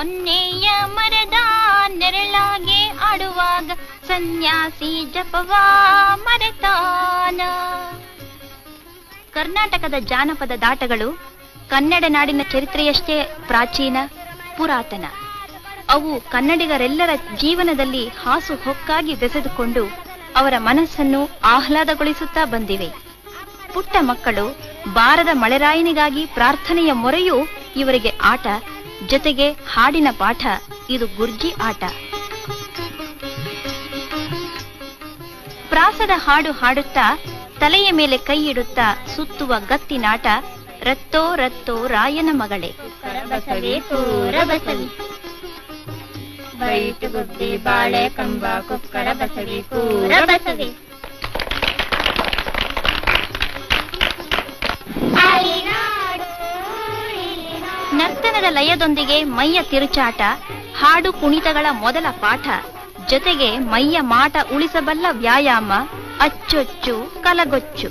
ಹೊನ್ನೆಯ ಮರದ ನೆರಳಾಗೆ ಆಡುವಾಗ ಸನ್ಯಾಸಿ ಜಪವಾ ಮರೆತಾನ. ಕರ್ನಾಟಕದ ಜಾನಪದ ದಾಟಗಳು ಕನ್ನಡ ನಾಡಿನ ಚರಿತ್ರೆಯಷ್ಟೇ ಪ್ರಾಚೀನ ಪುರಾತನ. ಅವು ಕನ್ನಡಿಗರೆಲ್ಲರ ಜೀವನದಲ್ಲಿ ಹಾಸು ಹೊಕ್ಕಾಗಿ ಬೆಸೆದುಕೊಂಡು ಅವರ ಮನಸ್ಸನ್ನು ಆಹ್ಲಾದಗೊಳಿಸುತ್ತಾ ಬಂದಿವೆ. ಪುಟ್ಟ ಮಕ್ಕಳು ಬಾರದ ಮಳೆರಾಯನಿಗಾಗಿ ಪ್ರಾರ್ಥನೆಯ ಮೊರೆಯೂ ಇವರಿಗೆ ಆಟ, ಜೊತೆಗೆ ಹಾಡಿನ ಪಾಠ. ಇದು ಗುರ್ಜಿ ಆಟ. ಪ್ರಾಸದ ಹಾಡು ಹಾಡುತ್ತಾ ತಲೆಯ ಮೇಲೆ ಕೈ ಇಡುತ್ತಾ ಸುತ್ತುವ ಗತ್ತಿನಾಟ. ರತ್ತೋ ರತ್ತೋ ರಾಯನ ಮಗಳೇ ಬೈಟು ಗುದ್ದಿ ಬಾಳೆ ಕಂಬ ಕುಕ್ಕರ ಬಸವಿ ಕೂರ ಬಸವಿ. ನರ್ತನದ ಲಯದೊಂದಿಗೆ ಮೈಯ ತಿರುಚಾಟ, ಹಾಡು ಕುಣಿತಗಳ ಮೊದಲ ಪಾಠ, ಜೊತೆಗೆ ಮೈಯ ಮಾಟ ಉಳಿಸಬಲ್ಲ ವ್ಯಾಯಾಮ, ಅಚ್ಚೊಚ್ಚು ಕಲಗೊಚ್ಚು.